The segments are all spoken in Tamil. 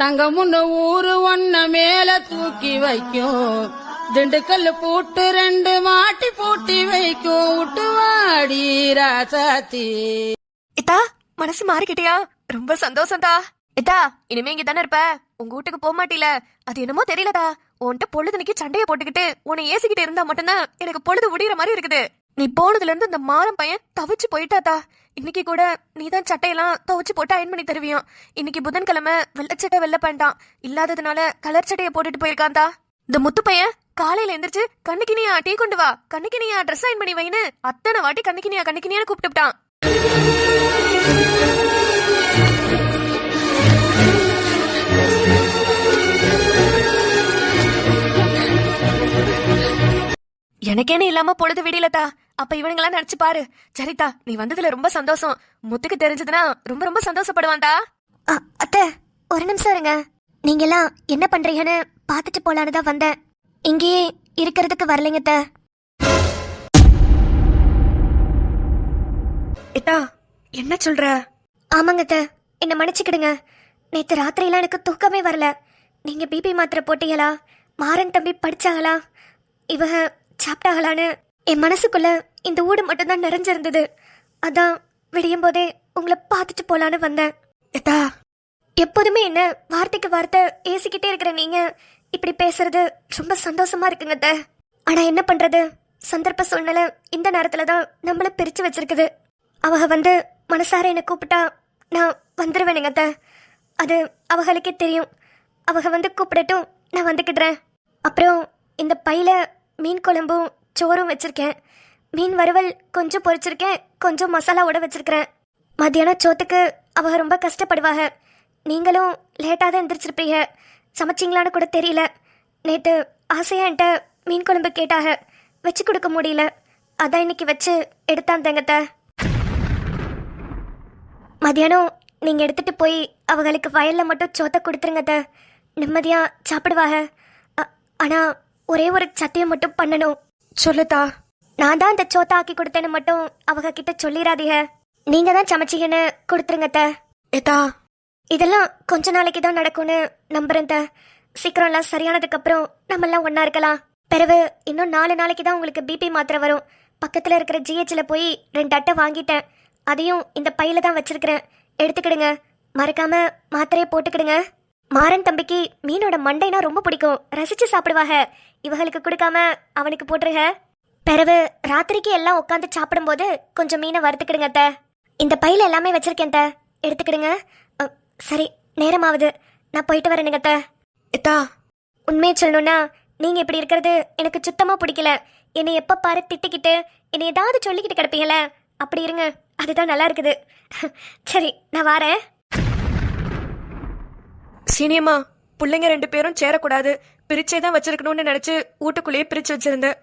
தங்கமுன்னு ஊரு ஒன்ன மேல தூக்கி வைக்கும், திண்டுக்கல் பூட்டு 2 மாட்டி பூட்டி வைக்கும், விட்டுவாடி ராசாத்தி. இத்தா மனசு மாறிக்கிட்டியா? ரொம்ப சந்தோஷம்தா. இத்தா இனிமே இங்க தானே இருப்ப, உங்க வீட்டுக்கு போக மாட்டீல? அது என்னமோ தெரியலதா, உன்கிட்ட பொழுதுனைக்கு சண்டைய போட்டுக்கிட்டு உன்னை ஏசிக்கிட்டு இருந்தா மட்டும்தான் எனக்கு பொழுது முடியற மாதிரி இருக்குது. நீ போனதுல இருந்து இந்த மாறம் பையன் தவிச்சு போயிட்டாத்தா. இன்னைக்கு கூட நீதான் சட்டையெல்லாம் துவச்சு போட்டு அயன் பண்ணி தருவியாம். இன்னைக்கு புதன்கிழமை வெள்ளச்சட்டை வெள்ள பேண்டான் இல்லாததுனால கலர் சட்டையை போட்டுட்டு போயிருக்கான்தா. இந்த முத்து பையன் காலையில எந்திரிச்சு கண்ணுக்கினியா டீ கொண்டு வா, கண்ணுக்கினியா ட்ரெஸ் அயன் பண்ணி வைன்னு அத்தனை வாட்டி கண்ணுக்கினியான்னு கூப்பிட்டுட்டான். எனக்கேன்னு இல்லாம பொழுது விடியலதா. அப்ப இவனுங்களா நினைச்சு பாரு. சரிதா, நீ வந்ததுல ரொம்ப சந்தோஷம். முத்துக்கு தெரிஞ்சதுன்னா ரொம்ப ரொம்ப சந்தோஷப்படுவான்டா. அத்தை ஒரு நிமிஷம் இருங்க. நீங்க எல்லாம் என்ன பண்றீங்கன்னு பாத்துட்டு போலான்னு தான் வந்தேன். இங்கேயே இருக்கிறதுக்கு வரலைங்க அத்தை. ஏத்தா என்ன சொல்ற? ஆமாங்க அத்தை, என்ன மன்னிச்சுக்கிடுங்க. நேத்து ராத்திரிலாம் எனக்கு தூக்கமே வரல. நீங்க பிபி மாத்திரை போட்டீங்களா, மாறன் தம்பி படிச்சாங்களா, இவ சாப்பிட்டாங்களான்னு என் மனசுக்குள்ள இந்த ஊடு மட்டும்தான் நிறைஞ்சிருந்தது. அதான் விடியும் போதே உங்களை பார்த்துட்டு போலான்னு வந்தேன். ஏத்தா எப்போதுமே என்ன வார்த்தைக்கு வார்த்தை ஏசிக்கிட்டே இருக்கிற நீங்க இப்படி பேசுறது ரொம்ப சந்தோஷமா இருக்குங்க அத்தை. ஆனா என்ன பண்றது, சந்தர்ப்ப சூழ்நிலை இந்த நேரத்துல தான் நம்மள பிரிச்சு வச்சிருக்குது. அவங்க வந்து மனசார என்னை கூப்பிட்டா நான் வந்துருவேனுங்க அத்தை. அது அவங்களுக்கே தெரியும். அவங்க வந்து கூப்பிடட்டும், நான் வந்துக்கிடுறேன். அப்புறம் இந்த பையில மீன் குழம்பும் சோறும் வச்சிருக்கேன். மீன் வறுவல் கொஞ்சம் பொரிச்சிருக்கேன், கொஞ்சம் மசாலாவோட வச்சிருக்கிறேன். மத்தியானம் சோத்துக்கு அவங்க ரொம்ப கஷ்டப்படுவாங்க. நீங்களும் லேட்டாக தான் எந்திரிச்சிருப்பீங்க. சமைச்சிங்களான்னு கூட தெரியல. நேற்று ஆசையா என்கிட்ட மீன் குழம்பு கேட்டாக, வச்சு கொடுக்க முடியல. அதான் இன்னைக்கு வச்சு எடுத்தாந்தேங்கத்த. மத்தியானம் நீங்கள் எடுத்துட்டு போய் அவங்களுக்கு வயலில் மட்டும் சோத்தை கொடுத்துருங்கத்த. நிம்மதியாக சாப்பிடுவாங்க. ஆனால் ஒரே ஒரு சத்தியம் மட்டும் பண்ணணும். சொல்லுதா. நான் தான் இந்த சோத்தை ஆக்கி கொடுத்தேன்னு மட்டும் அவங்க கிட்ட சொல்லிடாதீங்க. நீங்க தான் சமைச்சிங்கன்னு கொடுத்துருங்க ஏதா. இதெல்லாம் கொஞ்ச நாளைக்கு தான் நடக்கும்னு நம்புறேன். சீக்கிரம்லாம் சரியானதுக்கு அப்புறம் நம்ம எல்லாம் ஒன்னா இருக்கலாம். பிறகு இன்னும் 4 நாளைக்கு தான் உங்களுக்கு பிபி மாத்திரை வரும். பக்கத்துல இருக்கிற ஜிஹெச்ல போய் 2 அட்டை வாங்கிட்டேன். அதையும் இந்த பையில தான் வச்சிருக்கிறேன், எடுத்துக்கிடுங்க. மறக்காம மாத்திரையை போட்டுக்கிடுங்க. மாறன் தம்பிக்கு மீனோட மண்டைனா ரொம்ப பிடிக்கும், ரசிச்சு சாப்பிடுவாங்க. இவங்களுக்கு கொடுக்காம அவனுக்கு போட்டுருங்க. பிறகு ராத்திரிக்கு எல்லாம் உட்காந்து சாப்பிடும்போது கொஞ்சம் மீனை வறுத்துக்கிடுங்க அத்தை. இந்த பையில எல்லாமே வச்சிருக்கேன் அத்தை, எடுத்துக்கிடுங்க. சரி, நேரமாவது, நான் போயிட்டு வரேனுங்க அத்தை. எத்தா உண்மையை சொல்லணும்னா நீங்க இப்படி இருக்கிறது எனக்கு சுத்தமா பிடிக்கல. என்னை எப்ப பாரு திட்டிக்கிட்டு என்னை ஏதாவது சொல்லிக்கிட்டு கிடப்பீங்கள, அப்படி இருங்க, அதுதான் நல்லா இருக்குது. சரி, நான் வாரேன். சீனியம்மா, பிள்ளைங்க 2 பேரும் சேரக்கூடாது, பிரிச்சே தான் வச்சிருக்கணும்னு நினைச்சு வீட்டுக்குள்ளேயே பிரிச்சு வச்சிருந்தேன்.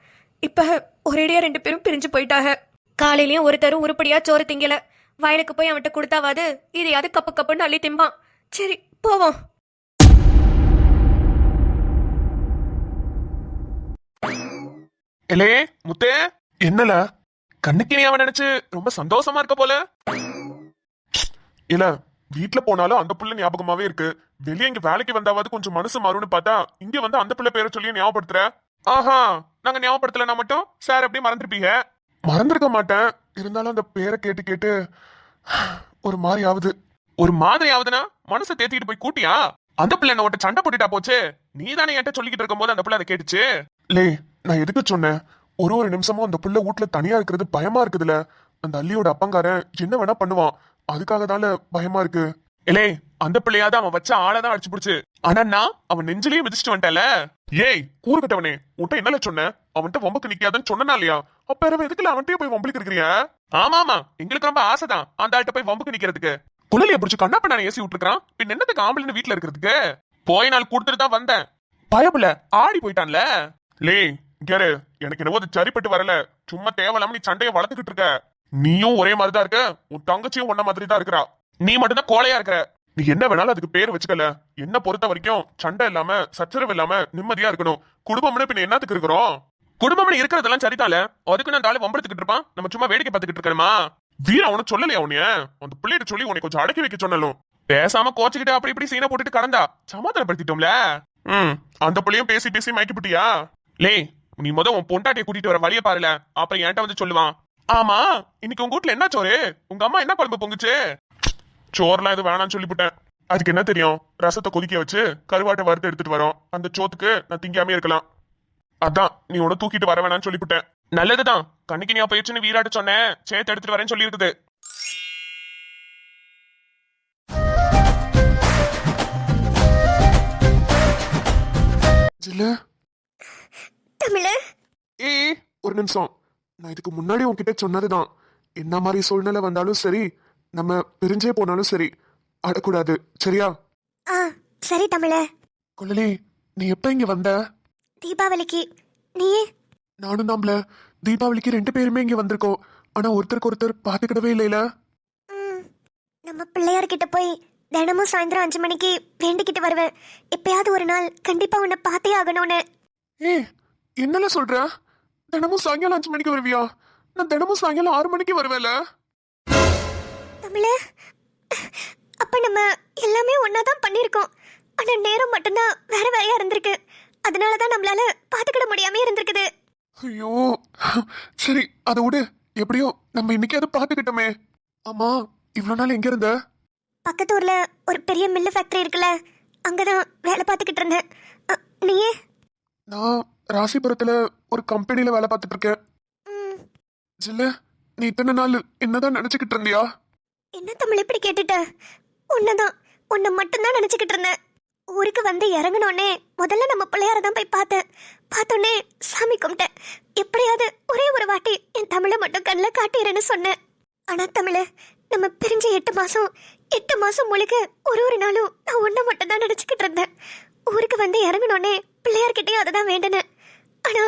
இப்ப ஒரேடியா 2 பேரும் பிரிஞ்சு போயிட்டாங்க. காலையிலயும் ஒருத்தரும் உருப்படியா சோறு திங்கல. வயலுக்கு போய் அவன்கிட்ட கொடுத்தாவது இதையாவது கப்பு கப்புன்னு அள்ளி திம்பான். சரி, போவோம். எலே முத்தே, என்னல கண்ணுக்கு நீ அவன் நினைச்சு ரொம்ப சந்தோஷமா இருக்க போல. இல்ல, வீட்டுல போனாலும் அந்த புள்ள ஞாபகமாவே இருக்கு. வெளியே இங்க வேலைக்கு வந்தாவது கொஞ்சம் மனசு மாறும்னு பார்த்தா இங்க வந்து அந்த பிள்ளை பேரை சொல்லி ஞாபகப்படுத்துற. ஆஹா, நாங்க ஞாபகப்படுத்தலனா மட்டும் சார் அப்படியே மறந்துருப்பீங்க. மறந்துருக்க மாட்டேன், இருந்தாலும் அந்த பேரை கேட்டு கேட்டு ஒரு மாதிரி ஆகுது. ஒரு மாதிரி ஆகுதுன்னா மனசை தேத்திக்கிட்டு போய் கூட்டியா? அந்த பிள்ளை என்ன சண்டை போட்டுட்டா போச்சு. நீ தானே என்கிட்ட சொல்லிக்கிட்டு இருக்கும் போது அந்த பிள்ளை அதை கேட்டுச்சு. லே, நான் எதுக்கு சொன்னேன், ஒரு நிமிஷமும் அந்த பிள்ளை வீட்டுல தனியா இருக்கிறது பயமா இருக்குதுல. அந்த அள்ளியோட அப்பங்காரன் என்ன வேணா பண்ணுவான், அதுக்காக தானே பயமா இருக்கு. எலே, அந்த பிள்ளையாவது அவன் வச்ச ஆளதான் அடிச்சு பிடிச்சு. ஆனா நான் அவன் நெஞ்சிலேயே மிதிச்சுட்டு வந்துட்டல. ஏய் கூறுகட்டவனே, உன்ட்ட என்னல சொன்னேன், அவன்கிட்ட வம்புக்கு நிக்காதுன்னு சொன்னா இல்லையா? அப்ப எதுக்குல அவன்கிட்டயே போய் வம்புக்கு இருக்கிறியா? ஆமா, எங்களுக்கு ரொம்ப ஆசைதான் அந்த ஆள்கிட்ட போய் வம்புக்கு நிக்கிறதுக்கு. குழலிய பிடிச்சு கண்ணா பண்ண ஏசி விட்டுருக்கான். பின் என்னத்துக்கு ஆம்பளைன்னு வீட்டுல இருக்கிறதுக்கு? போய் நாள் கொடுத்துட்டு தான் வந்தேன். பயப்புல ஆடி போயிட்டான்ல. லே கேரு, எனக்கு என்னவோ சரிப்பட்டு வரல. சும்மா தேவையில்லாம நீ சண்டையை வளர்த்துக்கிட்டு இருக்க. நீயும் ஒரே மாதிரிதான் இருக்க, உன் தங்கச்சியும் ஒன்ன மாதிரி தான் இருக்கிறா. நீ மட்டும்தான் கோலையா இருக்கிற. நீ என்ன வேணாலும் அதுக்கு பேர் வச்சுக்கல. என்ன பொறுத்த வரைக்கும் சண்டை இல்லாம சச்சரவு இல்லாம நிம்மதியா இருக்கணும். குடும்பம்னு பின்ன என்னத்துக்கு இருக்கிறோம்? குடும்பம்னு இருக்கிறதெல்லாம் சரிதால, அதுக்கு நான் தாளை வம்பெடுத்துக்கிட்டு இருப்பான். நம்ம சும்மா வேடிக்கை பார்த்துக்கிட்டு இருக்கணுமா? வீர அவனு சொல்லலையா உன்னைய? அந்த பிள்ளைகிட்ட சொல்லி உன்னை கொஞ்சம் அடக்கி வைக்க சொன்னாலும். பேசாம கோச்சுக்கிட்டு அப்படி இப்படி சீனை போட்டுட்டு கடந்தா சமாதானப்படுத்திட்டோம்ல. அந்த புள்ளையும் பேசி பேசி மயக்கிப்பிட்டியா? லே, நீ உன் பொண்டாட்டியை கூட்டிட்டு வர வழிய பாருல, அப்புறம் என்கிட்ட வந்து சொல்லுவான். ஆமா, இன்னைக்கு உங்க வீட்ல என்ன சோறு? உங்க அம்மா என்ன குழம்பு பொங்குச்சு? சோறுலாம் எதுவும் வேணாம்னு சொல்லிவிட்டேன். அதுக்கு என்ன தெரியும், ரசத்தை கொதிக்க வச்சு கருவாட்டை வறுத்து எடுத்துட்டு வரோம். அந்த சோத்துக்கு நான் திங்காமே இருக்கலாம். அதான் நீ உன தூக்கிட்டு வர வேணாம்னு சொல்லிவிட்டேன். நல்லதுதான், கண்ணுக்கு நீ போயிடுச்சுன்னு வீராட்டு சொன்னேன், சேர்த்து எடுத்துட்டு வரேன்னு சொல்லி இருக்குது. தமிழ், ஏய், ஒரு நிமிஷம். நான் இதுக்கு முன்னாடி உன்கிட்ட சொன்னதுதான், என்ன மாதிரி சூழ்நிலை வந்தாலும் சரி, நம்ம பிரிஞ்சே போனாலும் சரி, அடக்கூடாது, சரியா? ஆ சரி தமிழ. குழலி, நீ எப்ப இங்க வந்த? தீபாவளிக்கு. நீயே? நானும் தாம்ல, தீபாவளிக்கு 2 பேருமே இங்க வந்திருக்கோம். ஆனா ஒருத்தருக்கு ஒருத்தர் பாத்துக்கிடவே இல்லைல. நம்ம பிள்ளையார்கிட்ட போய் தினமும் சாயந்தரம் 5 மணிக்கு வேண்டிக்கிட்டு வருவேன். எப்பயாவது ஒரு நாள் கண்டிப்பா உன்னை பார்த்தே ஆகணும்னு. ஏய், என்னல சொல்ற? தினமும் சாயங்காலம் 5 மணிக்கு வருவியா? நான் தினமும் சாயங்காலம் 6 மணிக்கு வருவேல. தமிழ, அப்ப நம்ம எல்லாமே ஒன்னாதான் பண்ணிருக்கோம். ஆனா நேரம் மட்டும்தான் வேற வேறையா இருந்திருக்கு. அதனாலதான் நம்மளால பாத்துக்கிட முடியாம இருந்திருக்குது. ஐயோ, சரி அதை விடு. எப்படியோ நம்ம இன்னைக்கு அதை பாத்துக்கிட்டோமே. ஆமா, இவ்வளவு நாள் எங்க இருந்த? பக்கத்து ஊர்ல ஒரு பெரிய மில்லு ஃபேக்டரி இருக்குல்ல, அங்கதான் வேலை பார்த்துக்கிட்டு இருந்தேன். நீயே? நான் ராசிபுரத்துல ஒரு கம்பெனில வேலை பார்த்துட்டு இருக்கேன். ஜில்லு, நீ இத்தனை நாள் என்னதான் நினைச்சுக்கிட்டு இருந்தியா? என்ன தமிழ் இப்படி கேட்டுட்ட? உன்னதான், உன்னை மட்டும்தான் நினைச்சுக்கிட்டு இருந்தேன். ஊருக்கு வந்து இறங்கினோடனே முதல்ல நம்ம பிள்ளையார தான் போய் பார்த்தேன். பார்த்தோன்னே சாமி கும்பிட்டேன். எப்படியாவது ஒரே ஒரு வாட்டி என் தமிழை மட்டும் கண்ணில் காட்டிடுறேன்னு சொன்னேன். ஆனா தமிழ், நம்ம பிரிஞ்ச 8 மாசம் முழுக்க ஒரு நாளும் நான் ஒன்றை மட்டும் தான் நினைச்சுக்கிட்டு இருந்தேன். ஊருக்கு வந்து இறங்கினோடனே பிள்ளையார்கிட்டையும் அதை தான் வேண்டினேன். ஆனா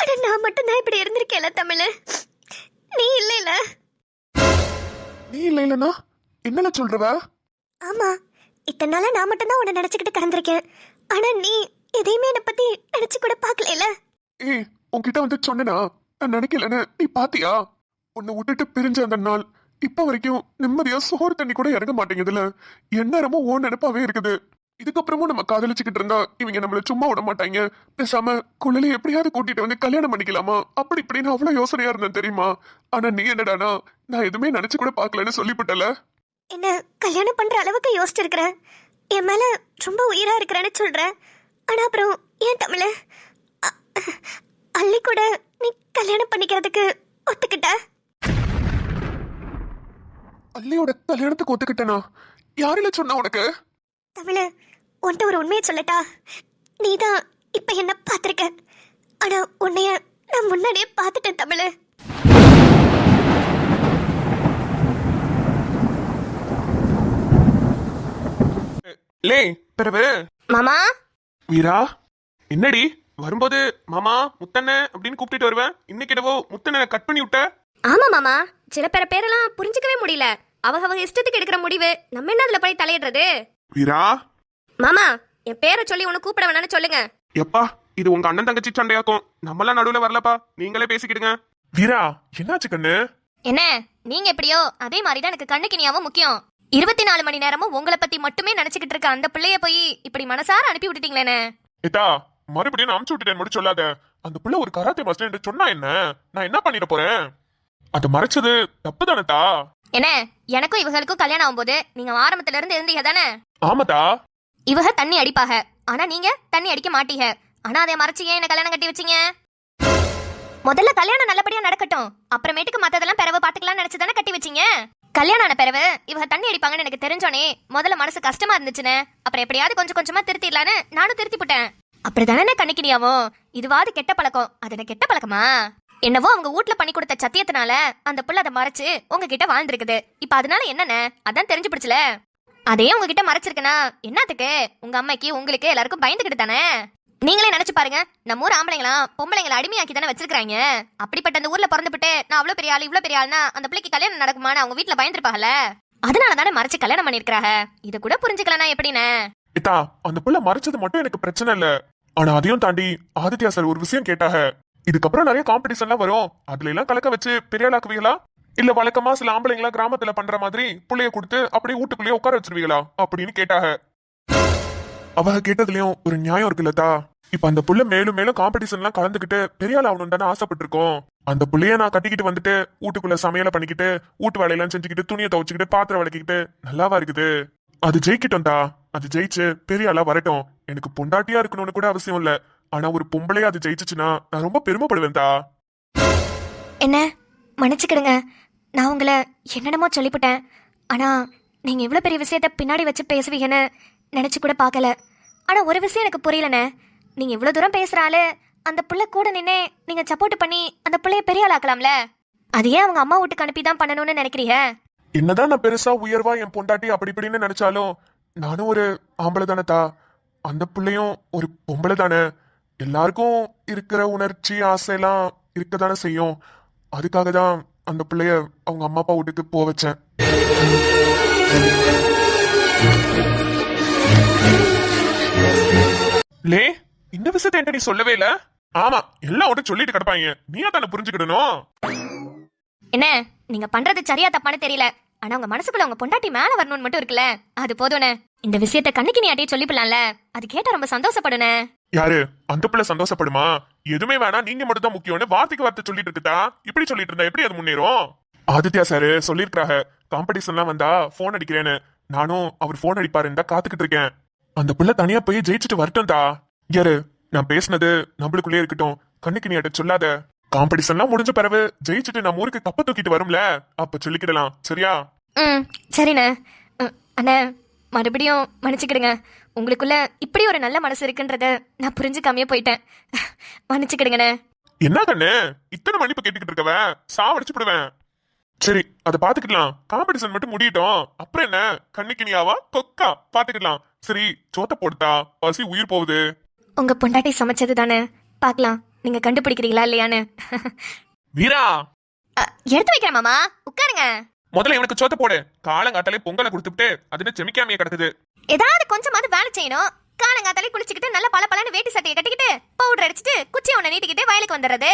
ஆனா நான் மட்டும்தான் இப்படி இருந்திருக்கேன்ல தமிழ். நீ இல்லைல. நீ இல்லைன்னா என்னல சொல்றவ? ஆமா, இத்தனை நாளா நான் மட்டும்தான் உன்னை நினைச்சுக்கிட்டு கிடந்திருக்கேன். ஆனா நீ எதையுமே என்னை பத்தி நினைச்சு கூட பாக்கல. ஏய், உன்கிட்ட வந்து சொன்னனா நான் நினைக்கலன்னு நீ பாத்தியா? உன்னை விட்டுட்டு பிரிஞ்ச அந்த நாள் இப்ப வரைக்கும் நிம்மதியா சோறு தண்ணி கூட இறங்க மாட்டேங்குதுல. எந்நேரமும் ஓன் நினைப்பாவே இருக்குது. இதுக்கப்புறமும் நம்ம காதலிச்சுக்கிட்டு இருந்தா இவங்க நம்மள சும்மா விட மாட்டாங்க. பேசாம குழலி எப்படியாவது கூட்டிட்டு வந்து கல்யாணம் பண்ணிக்கலாமா அப்படி இப்படின்னு அவ்வளவு யோசனையா இருந்தேன் தெரியுமா? ஆனா நீ என்னடானா நான் எதுவுமே நினைச்சு கூட பாக்கலன்னு சொல்லிவிட்டல. என்ன கல்யாணம் பண்ற அளவுக்கு யோசிச்சிருக்கிறேன். என் மேல ரொம்ப உயிரா இருக்கிறேன்னு சொல்றேன். ஆனா அப்புறம் ஏன் தமிழ், அள்ளி கூட நீ கல்யாணம் பண்ணிக்கிறதுக்கு ஒத்துக்கிட்ட? அல்லியோட கல்யாணத்துக்கு ஒத்துக்கிட்டனா? யாருல சொன்னா உனக்கு? தமிழ், உன்கிட்ட ஒரு உண்மையை சொல்லட்டா? நீதான் இப்ப என்ன பார்த்திருக்க. ஆனா உன்னைய நான் முன்னாடியே பார்த்துட்டேன் தமிழ். லே பிறவு. மாமா. வீரா, என்னடி வரும்போது மாமா முத்தண்ண அப்படின்னு கூப்பிட்டு வருவேன். இன்னைக்கு என்னவோ முத்தண்ண கட் பண்ணி விட்ட. ஆமா மாமா, சில பேரெல்லாம் புரிஞ்சுக்கவே முடியல. அவங்க இஷ்டத்துக்கு எடுக்கிற முடிவு, நம்ம என்ன அதுல போய் தலையிடுறது? வீரா. மாமா, என் பேரை சொல்லி உனக்கு கூப்பிட வேணான்னு சொல்லுங்க. எப்பா, இது உங்க அண்ணன் தங்கச்சி சண்டையாக்கும். நம்மளாம் நடுவுல வரலப்பா, நீங்களே பேசிக்கிடுங்க. வீரா, என்னாச்சு கண்ணு? என்ன, நீங்க எப்படியோ அதே மாதிரிதான் எனக்கு கண்ணுக்கினியாவும் முக்கியம். 24 மணி நேரமும் உங்களை பத்தி மட்டுமே நினைச்சுக்கிட்டு இருக்க அந்த பிள்ளைய போய் இப்படி மனசார அனுப்பி விட்டுட்டீங்களே. ஏதா, மறுபடியும் நான் அமுச்சு விட்டுட்டேன் மட்டும் சொல்லாத. அந்த பிள்ளை ஒரு கராத்தே மாஸ்டர் என்று சொன்னா என்ன, நான் என்ன பண்ணிட போறேன்? அது மறைச்சது தப்பு தானேதா? என்ன, எனக்கும் இவங்களுக்கும் கல்யாணம் ஆகும்போது நீங்க ஆரம்பத்துல இருந்து இருந்தீங்க தானே? ஆமாதா. இவக தண்ணி அடிப்பாக, ஆனா நீங்க தண்ணி அடிக்க மாட்டீங்க. ஆனா அதை மறைச்சு ஏன் என்ன கல்யாணம் கட்டி வச்சீங்க? முதல்ல கல்யாணம் நல்லபடியா நடக்கட்டும், அப்புறமேட்டுக்கு மத்ததெல்லாம் பிறவு பாத்துக்கலாம்னு நினைச்சுதானே கட்டி வச்சீங்க. கல்யாணம் ஆன பிறகு இவங்க தண்ணி அடிப்பாங்கன்னு எனக்கு தெரிஞ்சோனே முதல்ல மனசு கஷ்டமா இருந்துச்சுன்னு, அப்புறம் எப்படியாவது கொஞ்சம் கொஞ்சமா திருத்திடலான்னு நானும் திருத்தி போட்டேன். அப்படிதானே கண்ணிக்கினியாவும்? இதுவாது கெட்ட பழக்கம், அது என்ன கெட்ட பழக்கமா? என்னவோ அவங்க வீட்ல பண்ணி கொடுத்த சத்தியத்தினால அந்த புள்ள அதை மறைச்சு உங்ககிட்ட வாழ்ந்துருக்குது. இப்ப அதனால என்னன்னு அதான் தெரிஞ்சு பிடிச்சல. அதே உங்ககிட்ட மறைச்சிருக்கனா என்னத்துக்கு? உங்க அம்மைக்கு உங்களுக்கு எல்லாருக்கும் பயந்துகிட்டு தானே. நீங்களே நினைச்சு பாருங்க, நம்ம ஊர் ஆம்பளைங்களாம் பொம்பளைங்களை அடிமையாக்கி தானே வச்சிருக்காங்க. அப்படிப்பட்ட அந்த ஊர்ல பிறந்துபிட்டு நான் அவ்வளவு பெரிய ஆள் இவ்வளவு பெரிய ஆள்னா அந்த பிள்ளைக்கு கல்யாணம் நடக்குமான்னு அவங்க வீட்டுல பயந்துருப்பாங்கல்ல. அதனால தானே மறைச்சு கல்யாணம் பண்ணிருக்காங்க. இத கூட புரிஞ்சுக்கலனா எப்படின்னு? இதா, அந்த புள்ள மறைச்சது மட்டும் எனக்கு பிரச்சனை இல்ல. ஆனா அதையும் தாண்டி ஆதித்யா சார் ஒரு விஷயம் கேட்டாக. இதுக்கப்புறம் நிறைய காம்படிஷன்லாம் வரும், அதுல எல்லாம் கலக்க வச்சு பெரிய ஆளாக்குவீங்களா? இல்ல வழக்கமா சில ஆம்பளைங்களா கிராமத்துல பண்ற மாதிரி புள்ளைய கொடுத்து அப்படியே வீட்டுக்குள்ளேயே உட்கார வச்சிருவீங்களா அப்படின்னு கேட்டாக. அவ கேட்டதுலயும் ஒரு நியாயம் இருக்குல்லதா. இப்ப அந்த புள்ள மேலும் மேலும் காம்படிஷன்லாம் கலந்துக்கிட்டு பெரிய ஆள் ஆகணும் தானே ஆசைப்பட்டிருக்கோம். அந்த புள்ளைய நான் கட்டிக்கிட்டு வந்துட்டு வீட்டுக்குள்ள சமையலை பண்ணிக்கிட்டு வீட்டு வேலையெல்லாம் செஞ்சுக்கிட்டு துணியை துவைச்சுக்கிட்டு பாத்திரம் விளக்கிக்கிட்டு நல்லாவா இருக்குது? அது ஜெயிக்கிட்டோம்டா. அது ஜெயிச்சு பெரிய ஆளா வரட்டும். எனக்கு பொண்டாட்டியா இருக்கணும்னு கூட அவசியம் இல்ல. ஆனா ஒரு பொம்பளையா அது ஜெயிச்சுச்சுன்னா நான் ரொம்ப பெருமைப்படுவேன்டா. என்ன மன்னிச்சுக்கிடுங்க, நான் உங்களை என்னென்னமோ சொல்லிவிட்டேன். ஆனால் நீங்கள் இவ்வளோ பெரிய விஷயத்த பின்னாடி வச்சு பேசுவீங்கன்னு நினச்சி கூட பார்க்கல. ஆனால் ஒரு விஷயம் எனக்கு புரியலண்ணே. நீங்கள் இவ்வளோ தூரம் பேசுகிறாள், அந்த பிள்ளை கூட நின்று நீங்கள் சப்போர்ட் பண்ணி அந்த பிள்ளைய பெரிய ஆளாக்கலாம்ல. அது ஏன் அவங்க அம்மா வீட்டுக்கு அனுப்பி தான் பண்ணணும்னு நினைக்கிறீங்க? என்னதான் நான் பெருசா உயர்வா என் பொண்டாட்டி அப்படி இப்படின்னு நினைச்சாலும் நானும் ஒரு ஆம்பளை தானேதா. அந்த பிள்ளையும் ஒரு பொம்பளை தானே. எல்லாருக்கும் இருக்கிற உணர்ச்சி ஆசையெல்லாம் இருக்கதானே செய்யும். அதுக்காக தான் அந்த பிள்ளைய அவங்க அம்மா அப்பா வீட்டுக்கு போக வச்சேன். லே, இந்த விஷயத்த என்கிட்ட நீ சொல்லவே இல்ல. ஆமா, எல்லாம் உடனே சொல்லிட்டு கிடப்பாங்க. நீயா தானே புரிஞ்சுக்கிடணும். என்ன நீங்கள் பண்ணுறது சரியா தப்பானு தெரியல. ஆனால் உங்கள் மனசுக்குள்ள உங்கள் பொண்டாட்டி மேலே வரணும்னு மட்டும் இருக்குல்ல, அது போதும்ண்ணே. இந்த விஷயத்த கண்ணுக்கு நீ ஆட்டியே சொல்லிப்பலாம்ல, அது கேட்டால் ரொம்ப சந்தோஷப்படுனே. யாரு அந்த பிள்ளை சந்தோஷப்படுமா? எதுவுமே வேணாம், நீங்க மட்டும் தான் முக்கியம்னு வார்த்தைக்கு வார்த்தை சொல்லிட்டு இருக்குதா? இப்படி சொல்லிட்டு இருந்தா எப்படி அது முன்னேறும்? ஆதித்யா சார் சொல்லிருக்காங்க காம்படிஷன்லாம் வந்தா போன் அடிக்கிறேன்னு. நானும் அவர் போன் அடிப்பாருன்னு தான் காத்துக்கிட்டு இருக்கேன். அந்த பிள்ளை தனியா போய் ஜெயிச்சுட்டு வரட்டும்டா. யாரு நான் பேசினது நம்மளுக்குள்ளே இருக்கட்டும், கண்ணுக்கு நீ அட்ட சொல்லாத. காம்படிஷன்லாம் முடிஞ்ச பிறகு ஜெயிச்சுட்டு நம்ம ஊருக்கு கப்ப தூக்கிட்டு வரும்ல, அப்ப சொல்லிக்கிடலாம். சரியா? சரிண்ணே. அண்ணே மறுபடியும் மன்னிச்சுக்கிடுங்க. உங்களுக்குள்ள இப்படி ஒரு நல்ல மனசு இருக்குன்றத நான் புரிஞ்சுக்காமையே போயிட்டேன். மன்னிச்சுக்கிடுங்கண்ணே. என்ன கண்ணு இத்தனை மன்னிப்பு கேட்டுக்கிட்டு இருக்கவ? சாவடிச்சுடுவேன். சரி, அதை பாத்துக்கலாம். காம்படிஷன் மட்டும் முடியட்டும், அப்புறம் என்ன கண்ணுக்கு நீயாவா கொக்கா பாத்துக்கலாம். சரி, சோத்த போடுத்தா, பசி உயிர் போகுது. உங்க பொண்டாட்டி சமைச்சது தானே, பார்க்கலாம் நீங்க கண்டுபிடிக்கிறீங்களா இல்லையான்னு. வீரா, எடுத்து வைக்கிறேன் மாமா, உட்காருங்க. முதல்ல இவனுக்கு சோத்த போடு. காலங்காத்தாலே பொங்கலை கொடுத்துட்டு அதுன்னு செமிக்காமைய கிடக்குது. ஏதாவது கொஞ்சமாவது வேலை செய்யணும். காலங்காத்தாலே குளிச்சுக்கிட்டு நல்ல பல வேட்டி சட்டையை கட்டிக்கிட்டு பவுடர் அடிச்சுட்டு குச்சியை ஒண்ணு நீட்டிக்கிட்டு வயலுக்கு வந்துடுறது.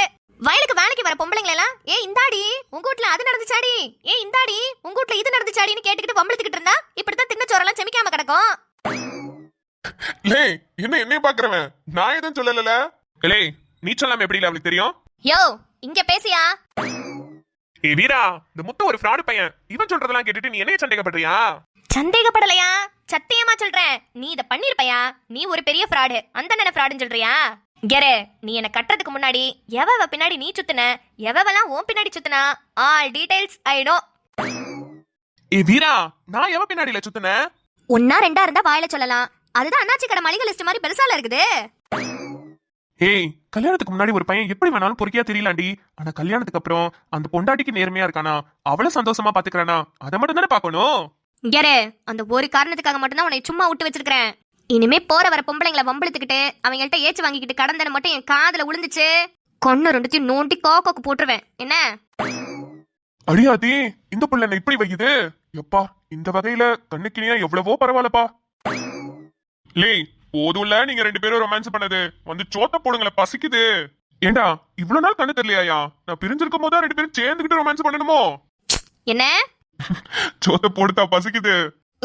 வயலுக்கு வேலைக்கு வர பொம்பளைங்க எல்லாம் ஏ இந்தாடி உங்க வீட்ல அது நடந்துச்சாடி, ஏ இந்தாடி உங்க வீட்ல இது நடந்துச்சாடின்னு கேட்டுக்கிட்டு வம்பிழுத்துக்கிட்டு இருந்தா இப்படித்தான் தின்ன சோறெல்லாம் செமிக்காம கிடக்கும். லே, என்ன பாக்குறவன்? நான் எதுவும் சொல்லல. லே, நீ சொல்லாம எப்படி அவளுக்கு தெரியும்? யோ இங்க பேசியா? ஏ வீரா, இந்த முத்த ஒரு ஃப்ராடு பையன். இவன் சொல்றதெல்லாம் கேட்டுட்டு நீ என்னைய சந்தேகப்படுறியா? சந்தேகப்படலையா, சத்தியமா சொல்றேன். நீ இத பண்ணிருப்பையா? நீ ஒரு பெரிய ஃப்ராடு, அந்த என்ன ஃப்ராடுன்னு சொல்றியா? கெரே, நீ என்ன கட்டுறதுக்கு முன்னாடி எவ பின்னாடி நீ சுத்துன, எவெல்லாம் உன் பின்னாடி சுத்துனா, ஆல் டீடைல்ஸ் ஐ நோ. ஏ வீரா, நான் எவ பின்னாடில சுத்துனேன்? ஒன்னா ரெண்டா இருந்தா வாயில சொல்லலாம். அதுதான் அண்ணாச்சி கடை மளிகை லிஸ்ட் மாதிரி பெருசால இருக்குது. ஏய், கல்யாணத்துக்கு முன்னாடி ஒரு பையன் எப்படி வேணாலும் பொறுக்கியா தெரியலாண்டி. ஆனா கல்யாணத்துக்கு அப்புறம் அந்த பொண்டாட்டிக்கு நேர்மையா இருக்கானா, அவளை சந்தோஷமா பாத்துக்கிறானா, அதை மட்டும் தானே பாக்கணும். கெரே, அந்த ஒரு காரணத்துக்காக மட்டும்தான் உன்னை சும்மா விட்டு வச்சிருக்கேன். இனிமே போற வர பொம்பளைங்களை வம்பிழுத்துக்கிட்டு அவங்கள்ட்ட ஏச்சு வாங்கிக்கிட்டு கடந்தன மட்டும் என் காதுல விழுந்துச்சு, கொன்னு ரெண்டுத்தையும் நோண்டி கோக்கு போட்டுருவேன். என்ன அடியாதி, இந்த புள்ள என்ன இப்படி வைக்குது? எப்பா, இந்த வகையில கண்ணுக்கினியா எவ்வளவோ பரவாயில்லப்பா. லே, போதும்ல நீங்க ரெண்டு பேரும் ரொமான்ஸ் பண்ணது. வந்து சோத்த போடுங்களேன், பசிக்குது. ஏண்டா இவ்வளவு நாள் கண்ணு தெரியலையா? நான் பிரிஞ்சிருக்கும் போதா ரெண்டு பேரும் சேர்ந்துக்கிட்டு ரொமான்ஸ் பண்ணணுமோ? என்ன சோத்த போடுத்தா, பசிக்குது.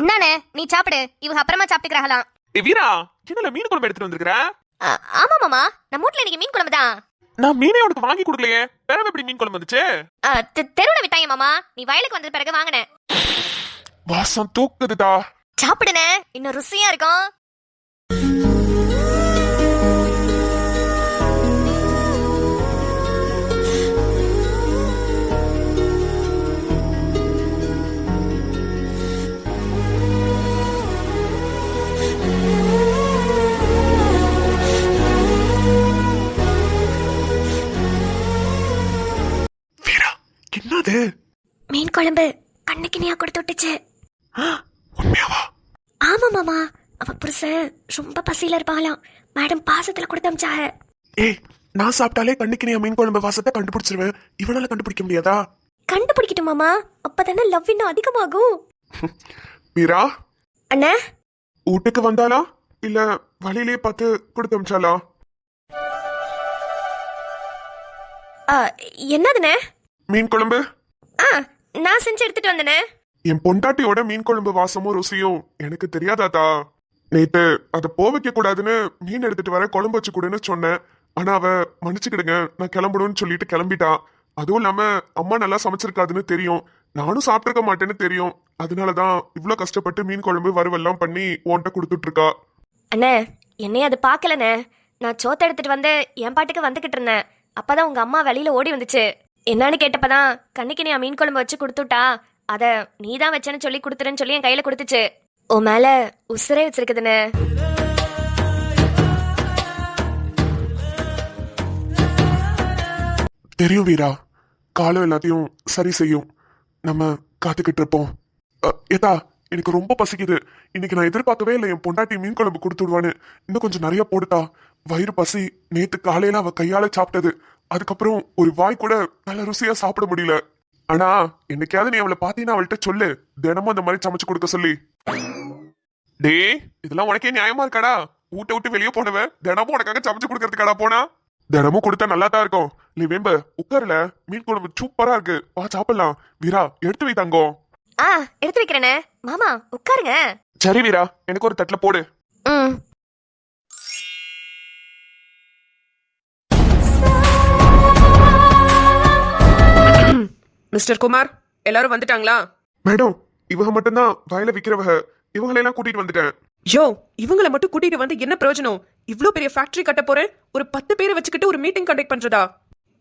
என்னன்னு நீ சாப்பிடு, இவங்க அப்புறமா சாப்பிட்டுக்கிறாங்களாம். ஏ வீரா, என்னல மீன் குழம்பு எடுத்துட்டு வந்திருக்கிற? ஆமா மாமா, நம்ம வீட்ல இன்னைக்கு மீன் குழம்பு தான். நான் மீனே உனக்கு வாங்கி கொடுக்கலையே, வேற எப்படி மீன் குழம்பு வந்துச்சு? தெருவுல விட்டாங்க மாமா, நீ வயலுக்கு வந்த பிறகு வாங்கினேன். வாசம் தூக்குதுடா. சாப்பிடுனே, இன்னும் ருசியா இருக்கும். என்னது? மீன் குழம்பு கண்ணுக்கு நீயா கொடுத்து விட்டுச்சு. உண்மையாவா? ஆமா மாமா, அவ புருஷன் ரொம்ப பசியில இருப்பாங்களாம். மேடம் பாசத்துல கொடுத்து அமிச்சாக. ஏய், நான் சாப்பிட்டாலே கண்ணுக்கு நீ மீன் குழம்பு வாசத்தை கண்டுபிடிச்சிருவேன். இவனால கண்டுபிடிக்க முடியாதா? கண்டுபிடிக்கட்டும் மாமா, அப்பதானே லவ் இன்னும் அதிகமாகும். மீரா அண்ணா, வீட்டுக்கு வந்தாளா இல்ல வழியிலே பார்த்து கொடுத்து அமிச்சாளா? என்னதுண்ணே? மீன் குழம்பு. ஆ நான் செஞ்சு எடுத்துட்டு வந்தேனே. என் பொண்டாட்டியோட மீன் குழம்பு வாசமும் ருசியும் எனக்கு தெரியாதாத்தா. நேத்து அதை போ வைக்க கூடாதுன்னு மீன் எடுத்துட்டு வர குழம்பு வச்சு கொடுன்னு சொன்னேன். ஆனா அவ மன்னிச்சுக்கிடுங்க நான் கிளம்பணும்னு சொல்லிட்டு கிளம்பிட்டா. அதுவும் இல்லாம அம்மா நல்லா சமைச்சிருக்காதுன்னு தெரியும், நானும் சாப்பிட்டிருக்க மாட்டேன்னு தெரியும். அதனாலதான் இவ்வளவு கஷ்டப்பட்டு மீன் குழம்பு வறுவெல்லாம் பண்ணி உன்கிட்ட கொடுத்துட்டு இருக்கா. அண்ணே என்னைய அது பார்க்கலண்ணே. நான் சோத்தை எடுத்துட்டு வந்து என் பாட்டுக்கு வந்துகிட்டு இருந்தேன். அப்பதான் உங்க அம்மா வெளியில ஓடி வந்துச்சு. என்னன்னு கேட்டப்பதான் கண்ணிக்கு நீ மீன் குழம்பு வச்சு கொடுத்துட்டா, அத நீதான் வச்சேன்னு சொல்லி கொடுத்துருன்னு சொல்லி என் கையில கொடுத்துச்சு. உன் மேல உசுரே வச்சிருக்குதுண்ணே. தெரியும் வீரா, காலம் எல்லாத்தையும் சரி செய்யும். நம்ம காத்துக்கிட்டு இருப்போம். ஏதா எனக்கு ரொம்ப பசிக்குது. இன்னைக்கு நான் எதிர்பார்க்கவே இல்லை என் பொண்டாட்டி மீன் குழம்பு கொடுத்து விடுவான்னு. இன்னும் கொஞ்சம் நிறைய போடுதா. வயிறு பசி. நேத்து காலையில அவ கையால சாப்பிட்டது. அதுக்கப்புறம் ஒரு வாய் கூட நல்ல ருசியா சாப்பிட முடியல. ஆனா என்னைக்காவது நீ அவளை பாத்தீங்கன்னா அவள்கிட்ட சொல்லு, தினமும் அந்த மாதிரி சமைச்சு கொடுக்க சொல்லி. டே இதெல்லாம் உனக்கே நியாயமா இருக்காடா? ஊட்ட விட்டு வெளியே போனவ தினமும் உனக்காக சமைச்சு கொடுக்கறதுக்காடா போனா? தினமும் கொடுத்தா நல்லா தான் இருக்கும். நீ வேம்ப உட்காருல, மீன் குழம்பு சூப்பரா இருக்கு, வா சாப்பிடலாம். வீரா எடுத்து வை தங்கம். ஆ எடுத்து வைக்கிறேனே. மாமா உட்காருங்க. சரி வீரா, எனக்கு ஒரு தட்டுல போடு. ம். மிஸ்டர் குமார், எல்லாரும் வந்துட்டாங்களா? மேடம் இவங்க மட்டும்தான் வயல விக்கிறவங்க. இவங்களெல்லாம் கூட்டிட்டு வந்துட்டேன். யோ, இவங்களை மட்டும் கூட்டிட்டு வந்து என்ன பிரயோஜனம்? இவ்ளோ பெரிய ஃபேக்டரி கட்ட போறேன், ஒரு 10 பேரை வச்சுக்கிட்டு ஒரு மீட்டிங் கண்டக்ட் பண்றதா?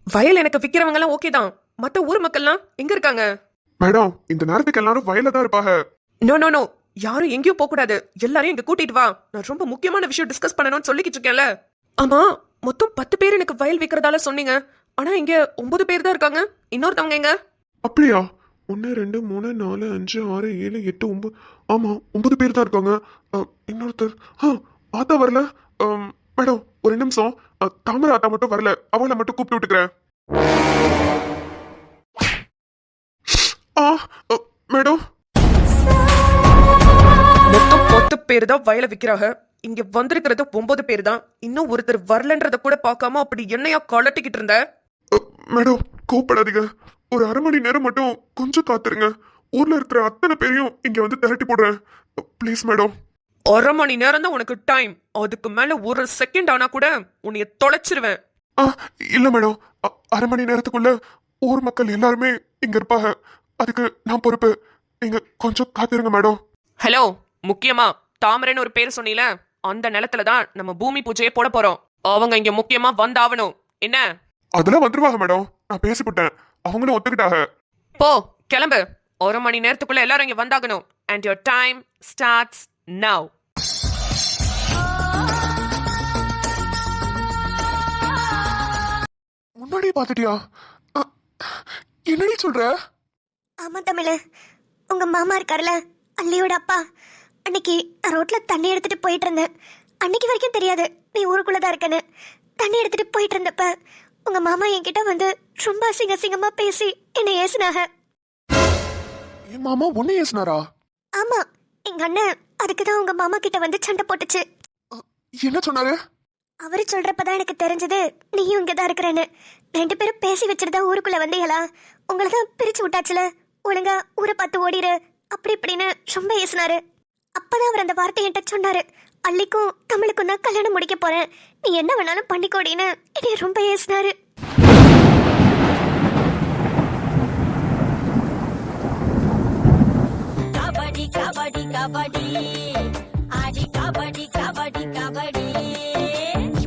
வயல் எனக்கு விக்கிறவங்க எல்லாம் ஓகே தான், மத்த ஊர் மக்கள்லாம் எங்க இருக்காங்க? மேடம் இந்த நேரத்துக்கு எல்லாரும் வயல்ல தான் இருப்பாங்க. நோ நோ நோ, யாரும் எங்கேயும் போக கூடாது. எல்லாரையும் இங்க கூட்டிட்டு வா. நான் ரொம்ப முக்கியமான விஷயம் டிஸ்கஸ் பண்ணணும்னு சொல்லிக்கிட்டு இருக்கேன்ல. ஆமா, மொத்தம் 10 பேர் எனக்கு வயல் விக்கிறதால சொன்னீங்க. ஆனா இங்க 9 பேர் தான் இருக்காங்க. இன்னொருத்தவங்க எங்க? அப்படியா? 1 2 3 4 5 6 7 8 9. ஆமா 9 பேர் தான் இருக்காங்க. இன்னொருத்தர் ஆத்தா வரல. மேடம் ஒரு நிமிஷம், தாமரை ஆத்தா மட்டும் வரல, அவளை மட்டும் கூப்பிட்டு விட்டுக்கிறேன். மேடம் மொத்தம் 10 பேர் தான் வயலை விக்கிறாங்க. இங்க வந்திருக்கிறது 9 பேர் தான். இன்னும் ஒருத்தர் வரலன்றத கூட பார்க்காம அப்படி என்னையா கலட்டிக்கிட்டு இருந்த? மேடம் கூப்பிடாதீங்க, ஒரு அரை மணி நேரம் மட்டும் கொஞ்சம் காத்துருங்க. ஊர்ல இருக்கிற அத்தனை பேரையும் இங்க வந்து திரட்டி போடுறேன். Please madam. அரை மணி நேரம் தான் உனக்கு டைம். அதுக்கு மேல ஒரு செகண்ட் ஆனா கூட உன்னைய தொலைச்சிருவேன். இல்ல மேடம், அரை மணி நேரத்துக்குள்ள ஊர் மக்கள் எல்லாருமே இங்க இருப்பாங்க. அதுக்கு நான் பொறுப்பு. நீங்க கொஞ்சம் காத்திருங்க மேடம். ஹலோ, முக்கியமா தாமரைன்னு ஒரு பேர் சொன்னீல, அந்த நிலத்துல தான் நம்ம பூமி பூஜையை போட போறோம். அவங்க இங்க முக்கியமா வந்தாவணும். என்ன? அதெல்லாம் வந்துருவாங்க மேடம், நான் பேசிவிட்டேன், அவங்களும் ஒத்துக்கிட்டாங்க. போ கிளம்பு. ஒரு மணி நேரத்துக்குள்ள எல்லாரும் இங்க வந்தாகணும். And your time starts now. முன்னாடியே பாத்துட்டியா? என்னடி சொல்ற? ஆமா தமிழ், உங்க மாமா இருக்காருல்ல, அல்லியோட அப்பா. அன்னைக்கு நான் ரோட்ல தண்ணி எடுத்துட்டு போயிட்டு இருந்தேன். அன்னைக்கு வரைக்கும் தெரியாது நீ ஊருக்குள்ளதான் இருக்கேன்னு. தண்ணி எடுத்துட்டு போயிட்டு இருந்தப்ப உங்க மாமா என்கிட்ட வந்து ரொம்ப அசிங்கமா பேசி என்னை ஏசுனாக. என் மாமா உன்னை ஏசுனாரா? ஆமா, எங்க அண்ணன் அதுக்குதான் உங்க மாமா கிட்ட வந்து சண்டை போட்டுச்சு. என்ன சொன்னாரு? அவரு சொல்றப்பதான் எனக்கு தெரிஞ்சது நீயும் இங்கதான் இருக்கிறேன்னு. 2 பேரும் பேசி வச்சுட்டு தான் ஊருக்குள்ள வந்தீங்களா? உங்களதான் பிரிச்சு விட்டாச்சுல, ஒழுங்கா ஊரை பார்த்து ஓடிரு அப்படி இப்படின்னு ரொம்ப ஏசினாரு. அப்பதான் அவர் அந்த வார்த்தை என்கிட்ட சொன்னாரு, அள்ளிக்கும் தமிழுக்கும் தான் கல்யாணம் முடிக்க போறேன், நீ என்ன வேணாலும் பண்ணிக்கோடின்னு என்னைய ரொம்ப ஏசினாரு. கபடி கபடி கபடி